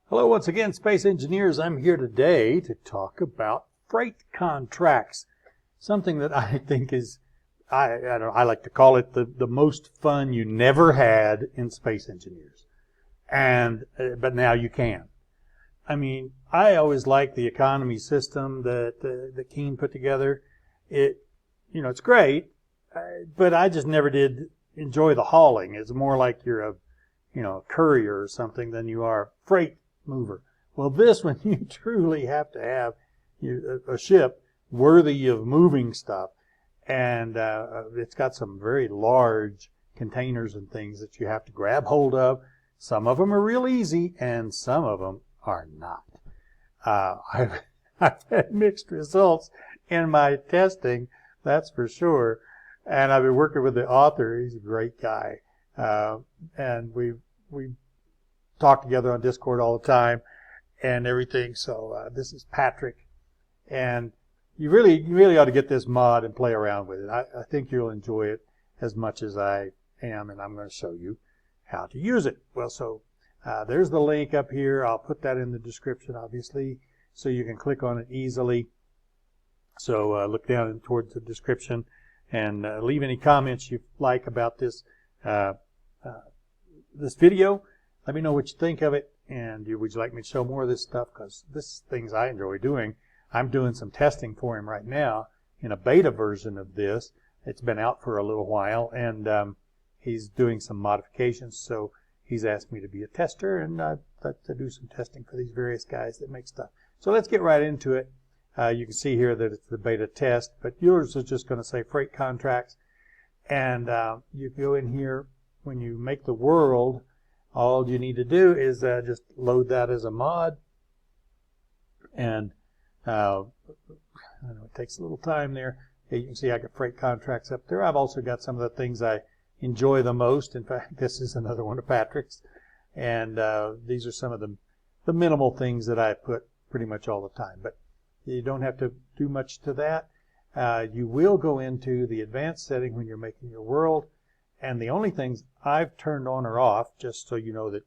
Hello once again, Space Engineers. I'm here today to talk about freight contracts, something that I think is, I like to call it the most fun you never had in Space Engineers. But now you can. I mean, I always liked the economy system that Keen put together. It's great, but I just never did enjoy the hauling. It's more like you're a courier or something than you are a freight mover. Well, this one, you truly have to have a ship worthy of moving stuff. And it's got some very large containers and things that you have to grab hold of. Some of them are real easy, and some of them are not. I've had mixed results in my testing, that's for sure. And I've been working with the author. He's a great guy. And we talk together on Discord all the time and everything. So this is Patrick. And you really ought to get this mod and play around with it. I think you'll enjoy it as much as I am, and I'm going to show you how to use it. Well, so there's the link up here. I'll put that in the description, obviously, so you can click on it easily. So look down towards the description and leave any comments you like about this this video. Let me know what you think of it, and would you like me to show more of this stuff? Because this is things I enjoy doing. I'm doing some testing for him right now in a beta version of this. It's been out for a little while, and he's doing some modifications, so he's asked me to be a tester and to do some testing for these various guys that make stuff. So let's get right into it. You can see here that it's the beta test, but yours is just going to say freight contracts. And you go in here, when you make the world, all you need to do is just load that as a mod. And I know it takes a little time there. You can see I got freight contracts up there. I've also got some of the things I enjoy the most. In fact, this is another one of Patrick's. And these are some of the minimal things that I put pretty much all the time. But you don't have to do much to that. You will go into the advanced setting when you're making your world. And the only things I've turned on or off, just so you know that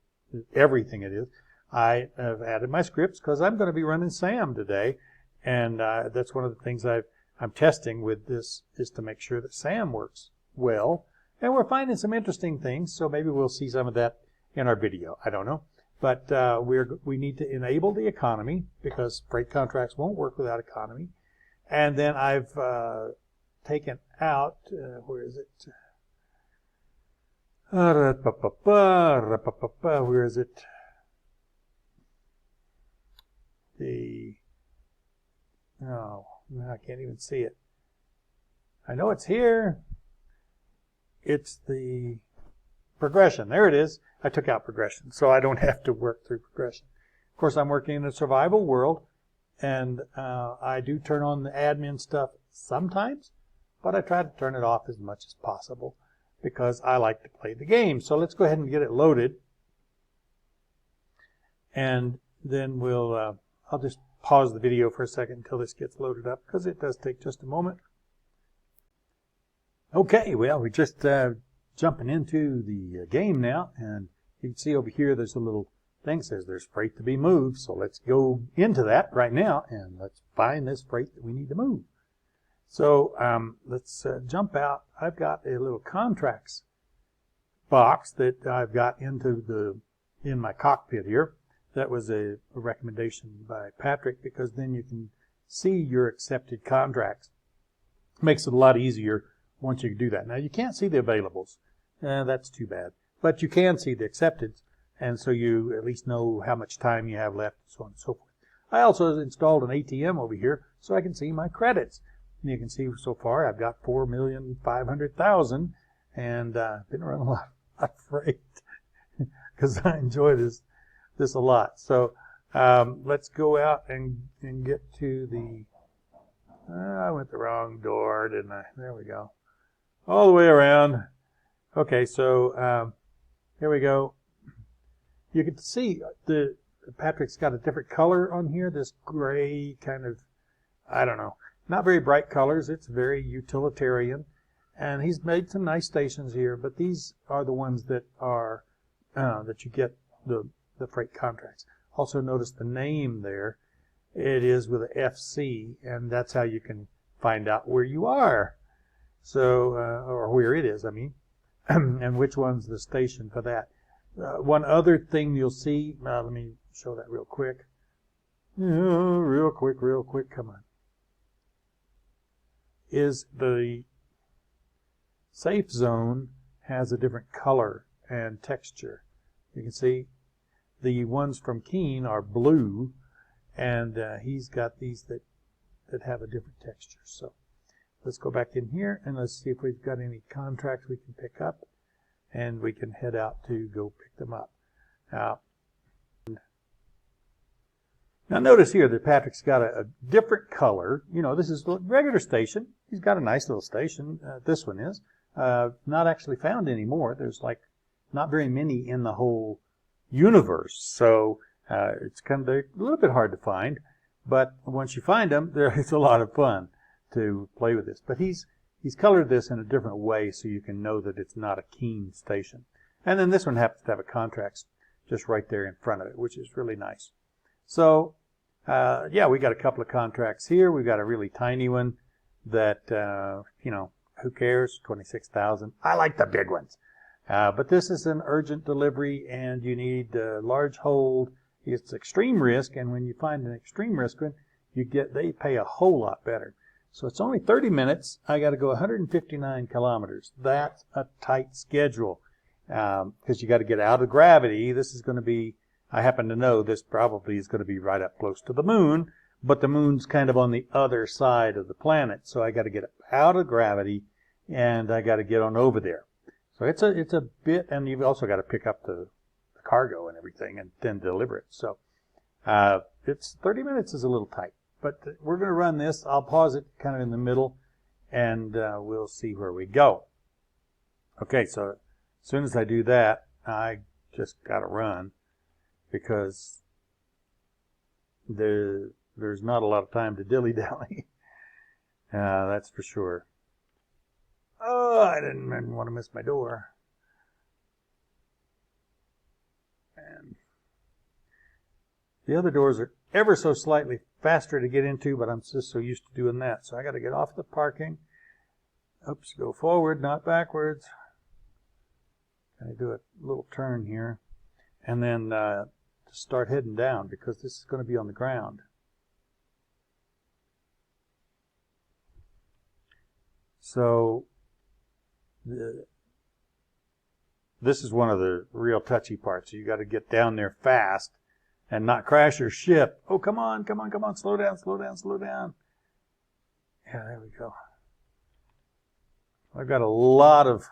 everything it is, I have added my scripts because I'm going to be running SAM today. And that's one of the things I'm testing with this, is to make sure that SAM works well. And we're finding some interesting things, so maybe we'll see some of that in our video. I don't know. But we need to enable the economy, because freight contracts won't work without economy. And then I've taken out, where is it? Where is it? Oh, I can't even see it. I know it's here. It's the progression. There it is. I took out progression, so I don't have to work through progression. Of course, I'm working in a survival world, and I do turn on the admin stuff sometimes, but I try to turn it off as much as possible because I like to play the game. So let's go ahead and get it loaded. And then I'll just pause the video for a second until this gets loaded up, because it does take just a moment. Okay, well, we're just jumping into the game now, and you can see over here there's a little thing that says there's freight to be moved. So let's go into that right now, and let's find this freight that we need to move. So let's jump out. I've got a little contracts box that I've got in my cockpit here. That was a recommendation by Patrick, because then you can see your accepted contracts. Makes it a lot easier once you do that. Now, you can't see the availables. That's too bad. But you can see the accepteds, and so you at least know how much time you have left, and so on and so forth. I also installed an ATM over here so I can see my credits. And you can see so far I've got 4,500,000, and been running a lot of freight because I enjoy this a lot. So let's go out and get to the, I went the wrong door, didn't I? There we go. All the way around. Okay, so here we go. You can see Patrick's got a different color on here, this gray kind of, I don't know, not very bright colors. It's very utilitarian. And he's made some nice stations here, but these are the ones that are that you get the freight contracts. Also notice the name there. It is with a FC, and that's how you can find out where you are. So, or where it is, I mean, and which one's the station for that. One other thing you'll see, let me show that real quick. Real quick, come on. Is the safe zone has a different color and texture. You can see the ones from Keene are blue, and he's got these that have a different texture. So let's go back in here and let's see if we've got any contracts we can pick up, and we can head out to go pick them up. Now notice here that Patrick's got a different color. You know, this is a regular station. He's got a nice little station. This one is. Not actually found anymore. There's like not very many in the whole universe. So it's kind of a little bit hard to find. But once you find them, it's a lot of fun to play with this. But he's colored this in a different way so you can know that it's not a Keene station. And then this one happens to have a contract just right there in front of it, which is really nice. So, yeah, we got a couple of contracts here. We've got a really tiny one that, you know, who cares? 26,000. I like the big ones. But this is an urgent delivery, and you need a large hold. It's extreme risk, and when you find an extreme risk one, they pay a whole lot better. So it's only 30 minutes. I got to go 159 kilometers. That's a tight schedule because you got to get out of gravity. This is going to be, I happen to know this probably is going to be right up close to the moon, but the moon's kind of on the other side of the planet. So I got to get out of gravity, and I got to get on over there. So it's a bit, and you've also got to pick up the cargo and everything and then deliver it. So it's 30 minutes is a little tight, but we're going to run this. I'll pause it kind of in the middle, and we'll see where we go. Okay, so as soon as I do that, I just got to run because there's not a lot of time to dilly-dally. That's for sure. Oh, I didn't want to miss my door. And the other doors are ever so slightly faster to get into, but I'm just so used to doing that. So I got to get off the parking. Oops, go forward, not backwards. Going to do a little turn here. And then start heading down because this is going to be on the ground. So this is one of the real touchy parts. You got to get down there fast and not crash your ship. Oh, come on, come on, come on. Slow down, slow down, slow down. Yeah, there we go. I've got a lot of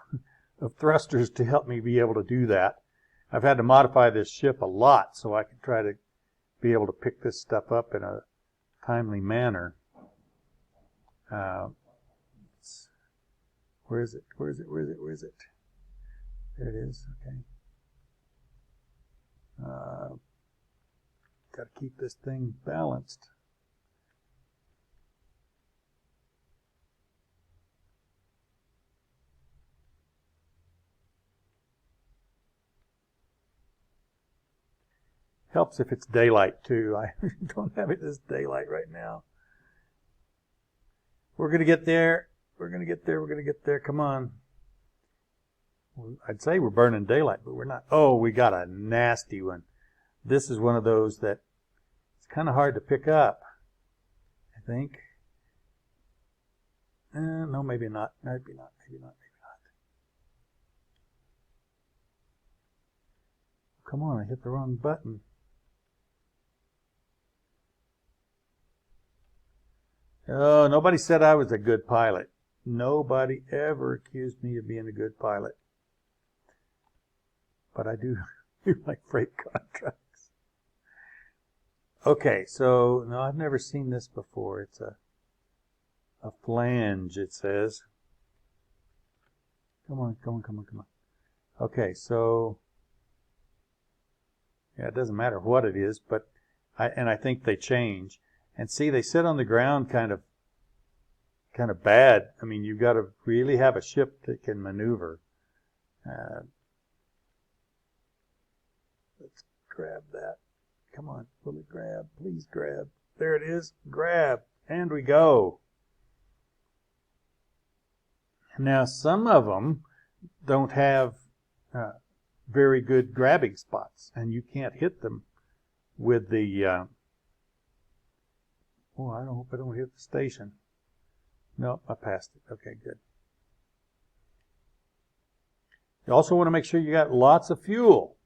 thrusters to help me be able to do that. I've had to modify this ship a lot so I can try to be able to pick this stuff up in a timely manner. Where is it? Where is it? Where is it? Where is it? There it is. Okay. Got to keep this thing balanced. Helps if it's daylight too. I don't have it as daylight right now. We're going to get there. We're going to get there. We're going to get there. Come on. I'd say we're burning daylight, but we're not. Oh, we got a nasty one. This is one of those that it's kind of hard to pick up, I think. No, maybe not. Maybe not. Maybe not. Maybe not. Come on, I hit the wrong button. Oh, nobody said I was a good pilot. Nobody ever accused me of being a good pilot. But I do like freight contracts. Okay, so, no, I've never seen this before. It's a flange, it says. Come on, come on, come on, come on. Okay, so, yeah, it doesn't matter what it is, but I think they change. And see, they sit on the ground kind kind of bad. I mean, you've got to really have a ship that can maneuver. Let's grab that. Come on, will it grab? Please grab. There it is. Grab. And we go. Now, some of them don't have very good grabbing spots, and you can't hit them with the... oh, I hope I don't hit the station. No, I passed it. Okay, good. You also want to make sure you got lots of fuel,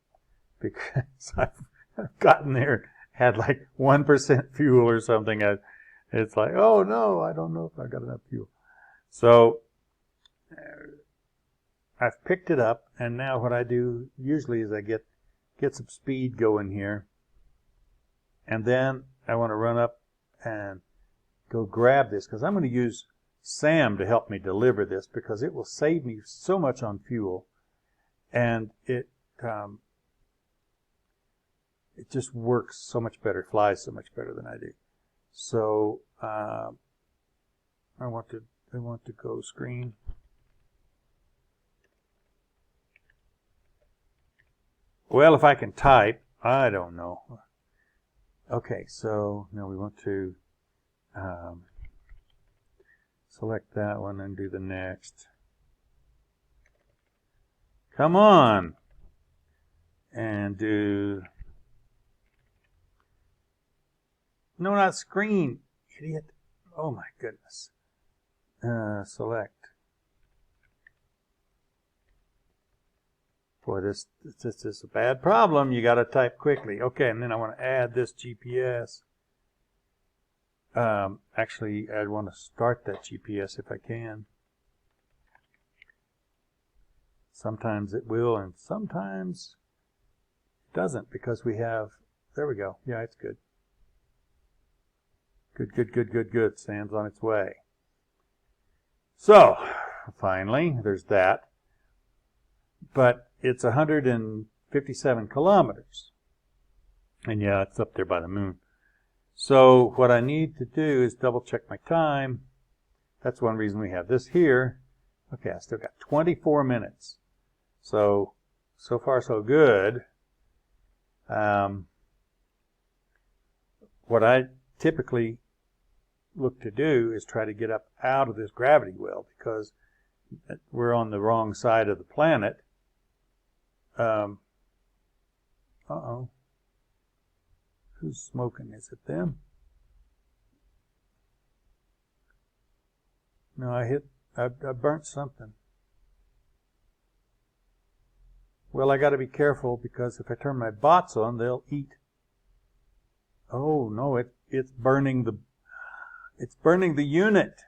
because I've gotten there, had like 1% fuel or something. It's like, oh no, I don't know if I got enough fuel. So I've picked it up, and now what I do usually is I get some speed going here, and then I want to run up and go grab this, because I'm going to use Sam to help me deliver this, because it will save me so much on fuel, and it just works so much better, flies so much better than I do. So I want to go screen. Well, if I can type, I don't know. Okay, so now we want to select that one and do the next. Come on! And do... No, not screen, idiot. Oh my goodness. Select. Boy, this is a bad problem. You got to type quickly. Okay, and then I want to add this GPS. Actually, I'd want to start that GPS if I can. Sometimes it will, and sometimes it doesn't, because we have... There we go. Yeah, it's good. Good. Sam's on its way. So, finally, there's that. But it's 157 kilometers. And yeah, it's up there by the moon. So what I need to do is double check my time. That's one reason we have this here. Okay, I still got 24 minutes. So far so good. What I typically look to do is try to get up out of this gravity well, because we're on the wrong side of the planet. Uh-oh. Who's smoking? Is it them? No, I burnt something. Well, I got to be careful, because if I turn my bots on, they'll eat. Oh no, it's burning the unit.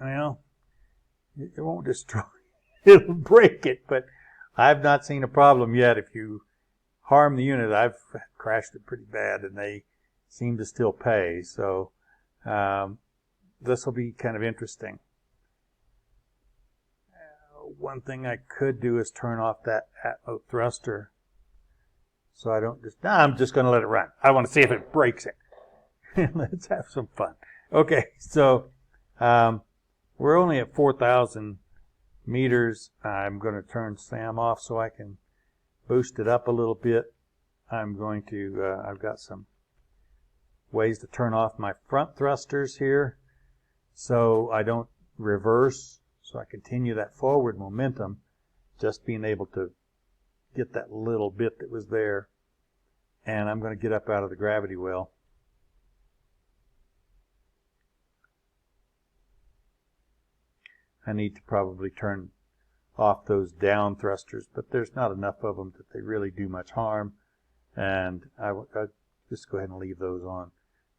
Well, it won't destroy it. It'll break it, but I've not seen a problem yet. If you harm the unit, I've crashed it pretty bad, and they seem to still pay. So this will be kind of interesting. One thing I could do is turn off that Atmo thruster, so I don't just... I'm just going to let it run. I want to see if it breaks it. Let's have some fun. Okay, so we're only at 4,000 meters. I'm going to turn Sam off so I can boost it up a little bit. I'm going to... I've got some ways to turn off my front thrusters here so I don't reverse, so I continue that forward momentum, just being able to get that little bit that was there. And I'm going to get up out of the gravity well. I need to probably turn off those down thrusters, but there's not enough of them that they really do much harm, and I'll just go ahead and leave those on.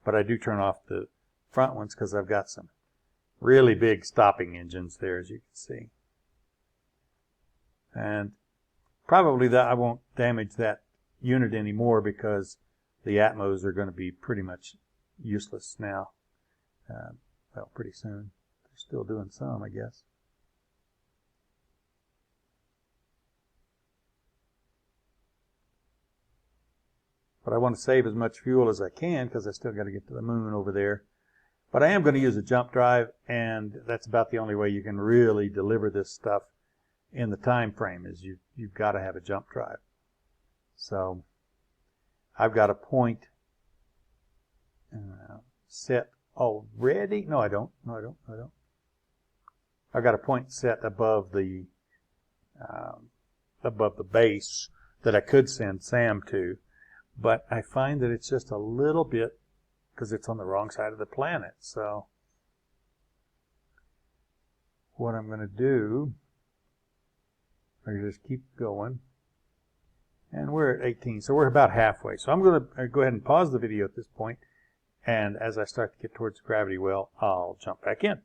But I do turn off the front ones, because I've got some really big stopping engines there, as you can see. And probably that I won't damage that unit anymore, because the Atmos are going to be pretty much useless now. Well, pretty soon. They're still doing some, I guess. but I want to save as much fuel as I can because I still got to get to the moon over there. But I am going to use a jump drive, and that's about the only way you can really deliver this stuff in the time frame is you've got to have a jump drive. So I've got a point set already. No, I don't. I've got a point set above the base that I could send Sam to, but I find that it's just a little bit because it's on the wrong side of the planet. So what I'm going to do, I just keep going, and we're at 18, so we're about halfway. So I'm going to go ahead and pause the video at this point, and as I start to get towards the gravity well, I'll jump back in.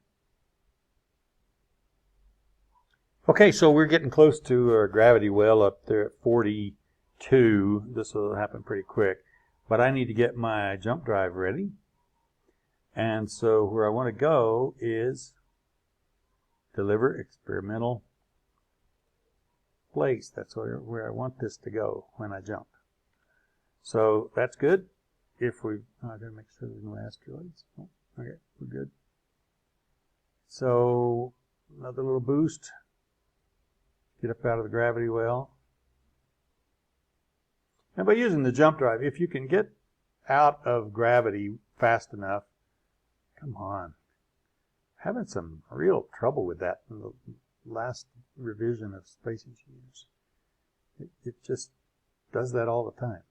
Okay, so we're getting close to our gravity well up there at 42. This will happen pretty quick. But I need to get my jump drive ready. And so where I want to go is deliver experimental place. That's where I want this to go when I jump. So that's good. If we, I gotta make sure there's no asteroids. Oh, okay, we're good. So another little boost. Get up out of the gravity well. And by using the jump drive, if you can get out of gravity fast enough, come on. Having some real trouble with that in the last revision of Space Engineers. It just does that all the time.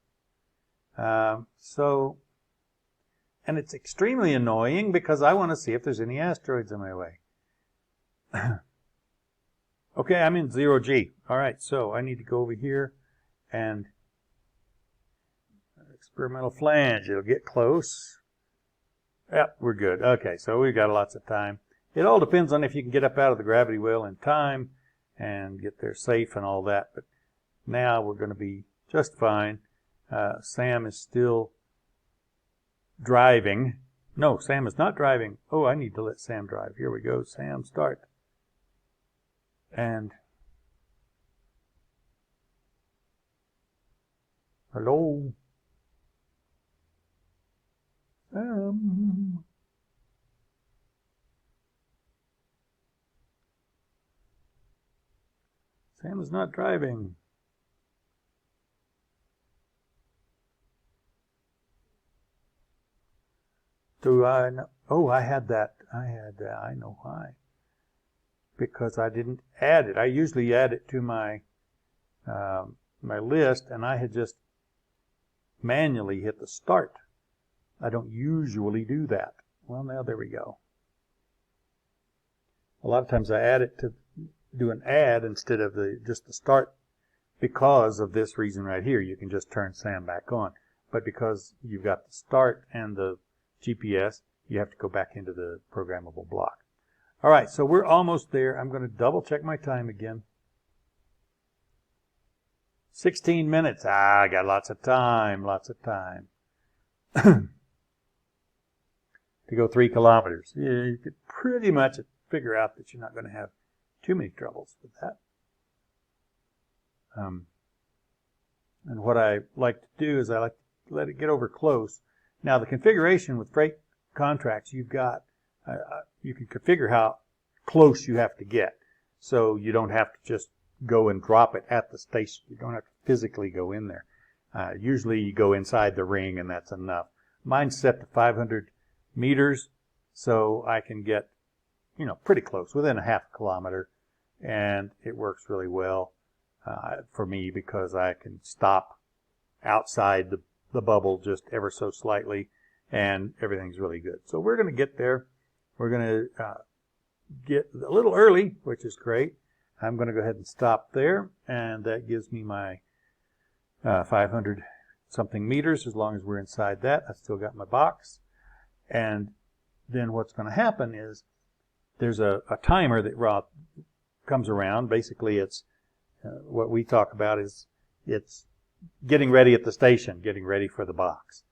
And it's extremely annoying because I want to see if there's any asteroids in my way. Okay, I'm in 0G. All right, so I need to go over here and experimental flange. It'll get close. Yep, we're good. Okay, so we've got lots of time. It all depends on if you can get up out of the gravity well in time and get there safe and all that. But now we're going to be just fine. Sam is still driving. No, Sam is not driving. Oh, I need to let Sam drive. Here we go. Sam, start. And hello. Sam is not driving. Do I know? Oh, I had that. I know why. Because I didn't add it. I usually add it to my my list, and I had just manually hit the start. I don't usually do that. Well, now there we go. A lot of times I add it to do an add instead of just the start because of this reason right here. You can just turn Sam back on. But because you've got the start and the GPS, you have to go back into the programmable block. All right, so we're almost there. I'm going to double check my time again. 16 minutes. I got lots of time, to go 3 kilometers. Yeah, you could pretty much figure out that you're not going to have too many troubles with that. And what I like to do is I like to let it get over close. Now, the configuration with freight contracts, you've got, you can configure how close you have to get. So you don't have to just go and drop it at the station. You don't have to physically go in there. Usually you go inside the ring and that's enough. Mine's set to 500 meters, so I can get, pretty close, within a half kilometer. And it works really well for me because I can stop outside the bubble just ever so slightly, and everything's really good. So we're going to get there. We're going to get a little early, which is great. I'm going to go ahead and stop there, and that gives me my 500 something meters. As long as we're inside that, I still got my box. And then what's going to happen is there's a timer that comes around. Basically, it's what we talk about is it's getting ready at the station, getting ready for the box.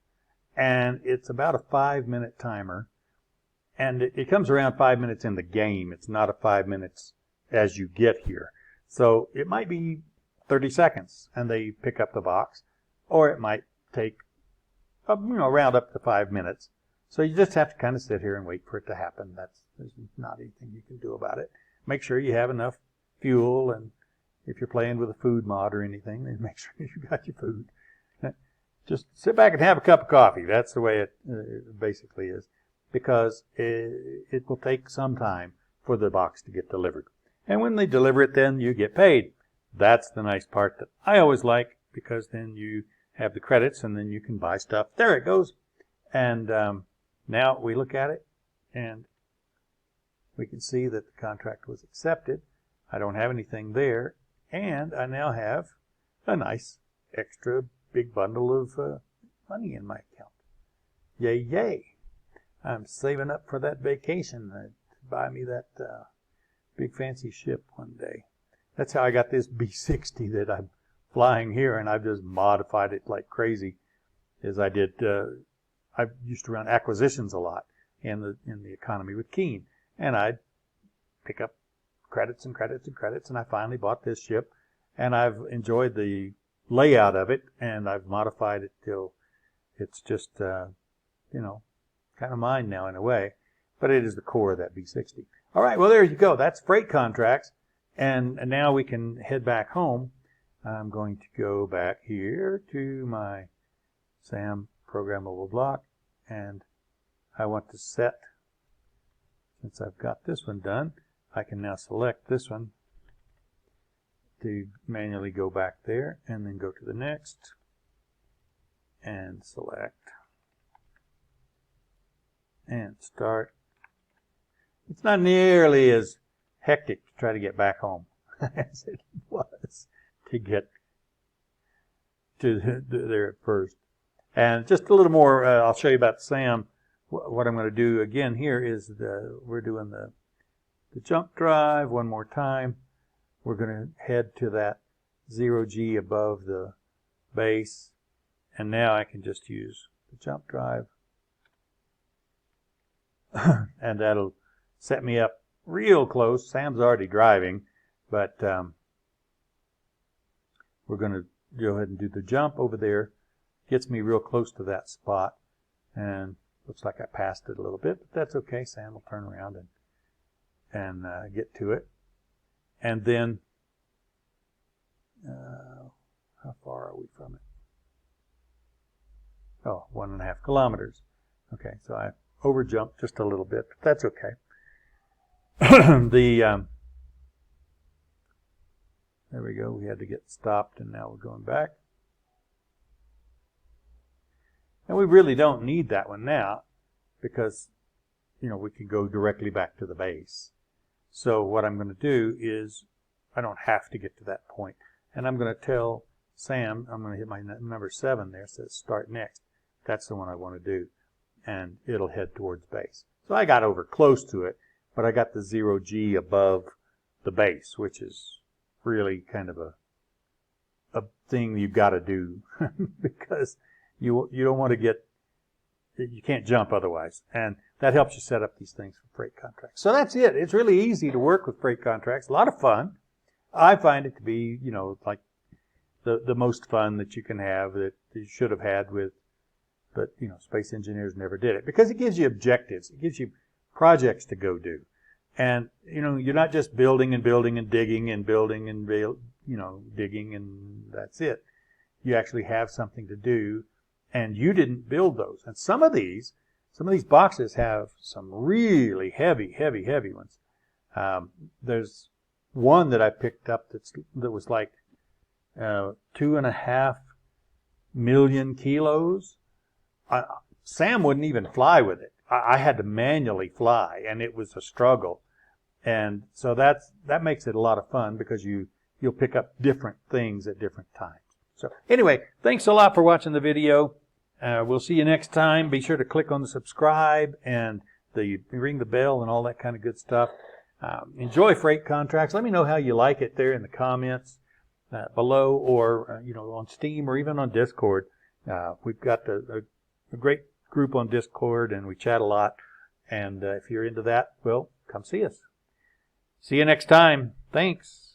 And it's about a 5-minute timer. And it comes around 5 minutes in the game. It's not a 5 minutes as you get here. So it might be 30 seconds and they pick up the box, or it might take, around up to 5 minutes. So you just have to kind of sit here and wait for it to happen. There's not anything you can do about it. Make sure you have enough fuel, and if you're playing with a food mod or anything, then make sure you got your food. Just sit back and have a cup of coffee. That's the way it basically is, because it will take some time for the box to get delivered. And when they deliver it, then you get paid. That's the nice part that I always like, because then you have the credits and then you can buy stuff. There it goes. And now we look at it and we can see that the contract was accepted. I don't have anything there, and I now have a nice extra big bundle of money in my account. Yay, yay. I'm saving up for that vacation to buy me that big fancy ship one day. That's how I got this B-60 that I'm flying here, and I've just modified it like crazy. As I did, I used to run acquisitions a lot in the economy with Keen, and I'd pick up credits and credits and credits, and I finally bought this ship, and I've enjoyed the layout of it, and I've modified it till it's just, kind of mine now in a way, but it is the core of that B-60. All right, well, there you go. That's freight contracts, and now we can head back home. I'm going to go back here to my SAM programmable block, and I want to set, since I've got this one done, I can now select this one to manually go back there, and then go to the next and select and start. It's not nearly as hectic to try to get back home as it was to get to there at first. And just a little more, I'll show you about SAM. What I'm going to do again here is we're doing the jump drive one more time. We're going to head to that 0G above the base, and now I can just use the jump drive, and that'll set me up real close. Sam's already driving, but we're going to go ahead and do the jump over there. Gets me real close to that spot, and looks like I passed it a little bit, but that's okay. Sam will turn around and get to it. And then, how far are we from it? Oh, 1.5 kilometers. Okay, so I overjumped just a little bit, but that's okay. There we go. We had to get stopped, and now we're going back. And we really don't need that one now, because, we can go directly back to the base. So what I'm going to do is, I don't have to get to that point. And I'm going to tell Sam, I'm going to hit my number 7 there, it says start next. That's the one I want to do. And it'll head towards base. So I got over close to it, but I got the 0G above the base, which is really kind of a thing you've got to do because you don't want to get, you can't jump otherwise. And that helps you set up these things for freight contracts. So that's it. It's really easy to work with freight contracts. A lot of fun. I find it to be, like the most fun that you can have, that you should have had with, but, space engineers never did it. Because it gives you objectives. It gives you projects to go do. And, you're not just building and building and digging and building and, digging and that's it. You actually have something to do, and you didn't build those. And some of these boxes have some really heavy ones. There's one that I picked up that was like 2.5 million kilos. Sam wouldn't even fly with it. I had to manually fly, and it was a struggle. And so that makes it a lot of fun, because you'll pick up different things at different times. So anyway, thanks a lot for watching the video. We'll see you next time. Be sure to click on the subscribe and ring the bell and all that kind of good stuff. Enjoy freight contracts. Let me know how you like it there in the comments below, or on Steam, or even on Discord. We've got a great group on Discord, and we chat a lot. And if you're into that, well, come see us. See you next time. Thanks.